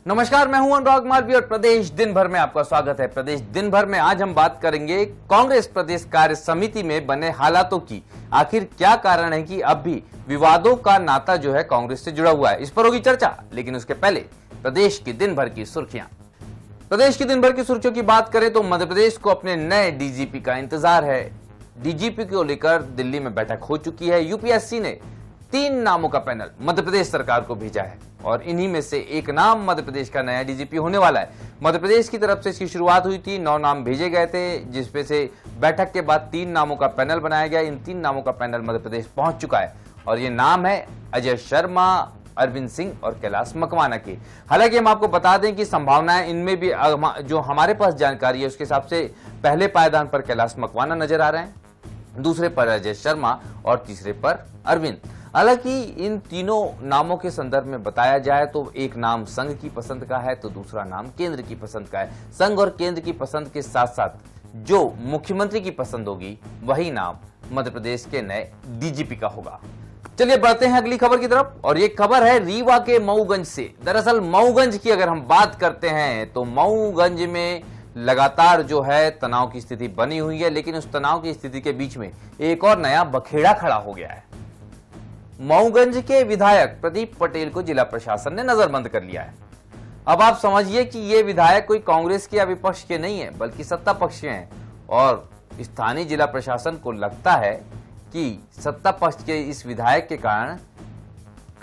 नमस्कार, मैं हूं अनुराग मालवीय और प्रदेश दिन भर में आपका स्वागत है। प्रदेश दिन भर में आज हम बात करेंगे कांग्रेस प्रदेश कार्य समिति में बने हालातों की। आखिर क्या कारण है कि अब भी विवादों का नाता जो है कांग्रेस से जुड़ा हुआ है, इस पर होगी चर्चा। लेकिन उसके पहले प्रदेश की दिन भर की सुर्खियां। प्रदेश की दिन भर की सुर्खियों की बात करें तो मध्य प्रदेश को अपने नए डीजीपी का इंतजार है। डीजीपी को लेकर दिल्ली में बैठक हो चुकी है। यूपीएससी ने 3 नामों का पैनल मध्य प्रदेश सरकार को भेजा है और इन्हीं में से एक नाम मध्य प्रदेश का नया डीजीपी होने वाला है। मध्य प्रदेश की तरफ से इसकी शुरुआत हुई थी, 9 नाम भेजे गए थे, जिसमें से बैठक के बाद 3 नामों का पैनल बनाया गया। इन 3 नामों का पैनल मध्य प्रदेश पहुंच चुका है और ये नाम है अजय शर्मा, अरविंद सिंह और कैलाश मकवाना की। हालांकि हम आपको बता दें कि संभावनाएं इनमें भी जो हमारे पास जानकारी है उसके हिसाब से पहले पायदान पर कैलाश मकवाना नजर आ रहे हैं, दूसरे पर अजय शर्मा और तीसरे पर अरविंद। हालांकि इन तीनों नामों के संदर्भ में बताया जाए तो एक नाम संघ की पसंद का है तो दूसरा नाम केंद्र की पसंद का है। संघ और केंद्र की पसंद के साथ साथ जो मुख्यमंत्री की पसंद होगी वही नाम मध्य प्रदेश के नए डीजीपी का होगा। चलिए बढ़ते हैं अगली खबर की तरफ और ये खबर है रीवा के मऊगंज से। दरअसल मऊगंज की अगर हम बात करते हैं तो मऊगंज में लगातार जो है तनाव की स्थिति बनी हुई है, लेकिन उस तनाव की स्थिति के बीच में एक और नया बखेड़ा खड़ा हो गया है। मऊगंज के विधायक प्रदीप पटेल को जिला प्रशासन ने नजरबंद कर लिया है। अब आप समझिए कि ये विधायक कोई कांग्रेस के या विपक्ष के नहीं है बल्कि सत्ता पक्ष के हैं और स्थानीय जिला प्रशासन को लगता है कि सत्ता पक्ष के इस विधायक के कारण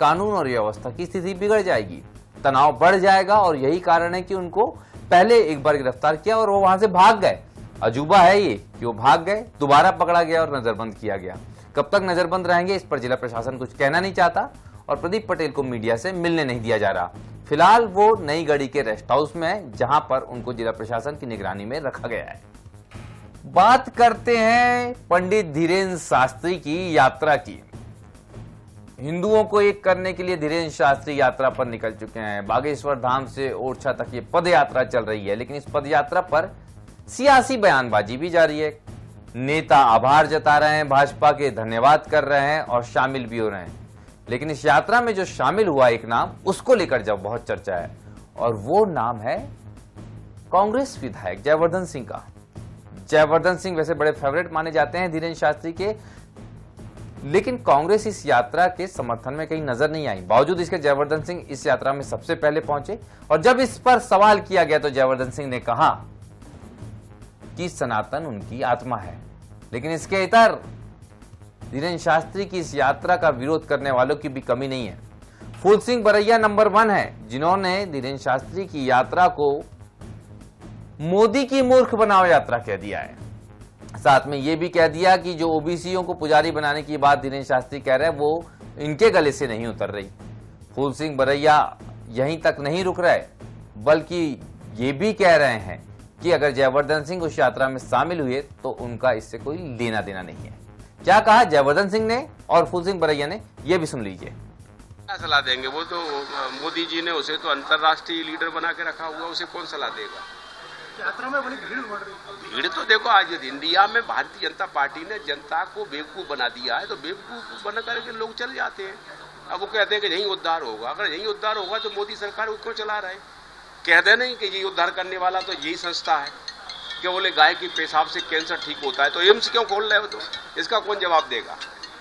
कानून और व्यवस्था की स्थिति बिगड़ जाएगी, तनाव बढ़ जाएगा और यही कारण है कि उनको पहले एक बार गिरफ्तार किया और वो वहां से भाग गए। अजूबा है ये कि वो भाग गए, दोबारा पकड़ा गया और नजरबंद किया गया। कब तक नजरबंद रहेंगे इस पर जिला प्रशासन कुछ कहना नहीं चाहता और प्रदीप पटेल को मीडिया से मिलने नहीं दिया जा रहा। फिलहाल वो नई गढ़ी के रेस्ट हाउस में है जहां पर उनको जिला प्रशासन की निगरानी में रखा गया है। बात करते हैं पंडित धीरेन्द्र शास्त्री की यात्रा की। हिंदुओं को एक करने के लिए धीरेन्द्र शास्त्री यात्रा पर निकल चुके हैं। बागेश्वर धाम से ओरछा तक ये पद यात्रा चल रही है, लेकिन इस पद यात्रा पर सियासी बयानबाजी भी जारी है। नेता आभार जता रहे हैं, भाजपा के धन्यवाद कर रहे हैं और शामिल भी हो रहे हैं। लेकिन इस यात्रा में जो शामिल हुआ एक नाम, उसको लेकर जब बहुत चर्चा है और वो नाम है कांग्रेस विधायक जयवर्धन सिंह का। जयवर्धन सिंह वैसे बड़े फेवरेट माने जाते हैं धीरेन्द्र शास्त्री के, लेकिन कांग्रेस इस यात्रा के समर्थन में कहीं नजर नहीं आई। बावजूद इसके जयवर्धन सिंह इस यात्रा में सबसे पहले पहुंचे और जब इस पर सवाल किया गया तो जयवर्धन सिंह ने कहा कि सनातन उनकी आत्मा है। लेकिन इसके इतर धीरेन्द्र शास्त्री की इस यात्रा का विरोध करने वालों की भी कमी नहीं है। फूल सिंह बरैया नंबर 1 है जिन्होंने धीरेन्द्र शास्त्री की यात्रा को मोदी की मूर्ख बनाओ यात्रा कह दिया है। साथ में यह भी कह दिया कि जो ओबीसीओं को पुजारी बनाने की बात धीरेन्द्र शास्त्री कह रहे हैं वो इनके गले से नहीं उतर रही। फूल सिंह बरैया यहीं तक नहीं रुक रहे बल्कि ये भी कह रहे हैं कि अगर जयवर्धन सिंह उस यात्रा में शामिल हुए तो उनका इससे कोई लेना देना नहीं है। क्या कहा जयवर्धन सिंह ने और फूल सिंह बरैया ने, यह भी सुन लीजिए। क्या सलाह देंगे? वो तो मोदी जी ने उसे तो अंतर्राष्ट्रीय लीडर बना के रखा हुआ, उसे कौन सलाह देगा? यात्रा में बड़ी भीड़ बढ़ रही है। भीड़ तो देखो, आज इंडिया में भारतीय जनता पार्टी ने जनता को बेवकूफ बना दिया है, तो बेवकूफ बना करके लोग चले जाते हैं। अब वो कहते हैं कि यही उद्धार होगा। अगर यही उद्धार होगा तो मोदी सरकार उसको चला रहा है। कह दे नहीं कि ये उद्धार करने वाला तो यही संस्था है कि बोले गाय की पेशाब से कैंसर ठीक होता है, तो एम्स क्यों खोल रहे हो? तो इसका कौन जवाब देगा?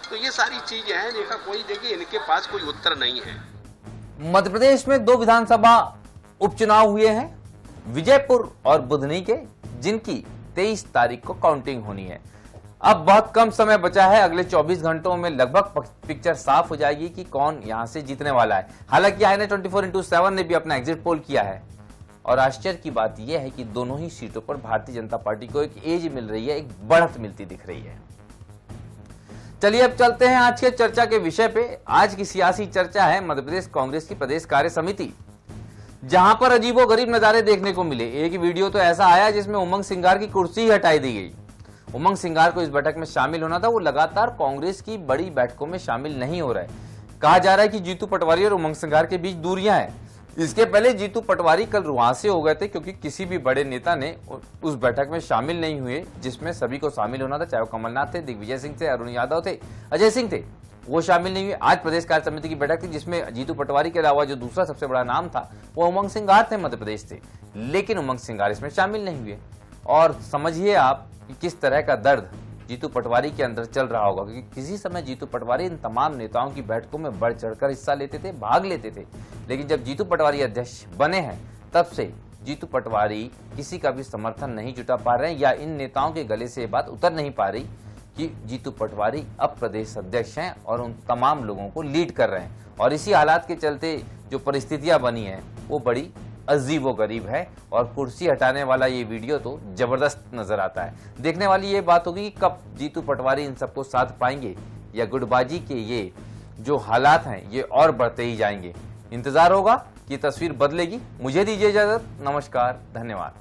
तो ये सारी चीजें हैं, इनका कोई देखिए इनके पास कोई उत्तर नहीं है। मध्य प्रदेश में 2 विधानसभा उपचुनाव हुए हैं, विजयपुर और बुधनी के, जिनकी 23 तारीख को काउंटिंग होनी है। अब बहुत कम समय बचा है, अगले 24 घंटों में लगभग पिक्चर साफ हो जाएगी कि कौन यहां से जीतने वाला है। हालांकि INA 24x7 ने भी अपना एग्जिट पोल किया है और आश्चर्य की बात यह है कि दोनों ही सीटों पर भारतीय जनता पार्टी को एक एज मिल रही है, एक बढ़त मिलती दिख रही है। चलिए अब चलते हैं आज के चर्चा के विषय पे। आज की सियासी चर्चा है मध्य प्रदेश कांग्रेस की प्रदेश कार्य समिति, जहां पर अजीबोगरीब नजारे देखने को मिले। एक वीडियो तो ऐसा आया जिसमें उमंग सिंगार की कुर्सी ही हटाई दी गई। उमंग सिंगार को इस बैठक में शामिल होना था, वो लगातार कांग्रेस की बड़ी बैठकों में शामिल नहीं हो रहा है। कहा जा रहा है कि जीतू पटवारी और उमंग सिंगार के बीच दूरियां हैं। इसके पहले जीतू पटवारी कल रुआंसे हो गए थे क्योंकि किसी भी बड़े नेता ने उस बैठक में शामिल नहीं हुए जिसमें सभी को शामिल होना था, चाहे वो कमलनाथ थे, दिग्विजय सिंह थे, अरुण यादव थे, अजय सिंह थे। वो शामिल नहीं हुए। आज प्रदेश कार्य समिति की बैठक थी जिसमें जीतू पटवारी के अलावा जो दूसरा सबसे बड़ा नाम था वो उमंग सिंगार थे, मध्य प्रदेश से, लेकिन उमंग सिंगार इसमें शामिल नहीं हुए। और समझिए आप कि किस तरह का दर्द जीतू पटवारी के अंदर चल रहा होगा, क्योंकि किसी समय जीतू पटवारी इन तमाम नेताओं की बैठकों में बढ़ चढ़कर हिस्सा लेते थे, भाग लेते थे, लेकिन जब जीतू पटवारी अध्यक्ष बने हैं तब से जीतू पटवारी किसी का भी समर्थन नहीं जुटा पा रहे हैं, या इन नेताओं के गले से ये बात उतर नहीं पा रही कि जीतू पटवारी अब प्रदेश अध्यक्ष हैं और उन तमाम लोगों को लीड कर रहे हैं। और इसी हालात के चलते जो परिस्थितियां बनी हैं वो बड़ी अजीब व गरीब है, और कुर्सी हटाने वाला ये वीडियो तो जबरदस्त नजर आता है। देखने वाली ये बात होगी कि कब जीतू पटवारी इन सबको साथ पाएंगे, या गुटबाजी के ये जो हालात हैं ये और बढ़ते ही जाएंगे। इंतजार होगा कि तस्वीर बदलेगी। मुझे दीजिए इजाजत, नमस्कार, धन्यवाद।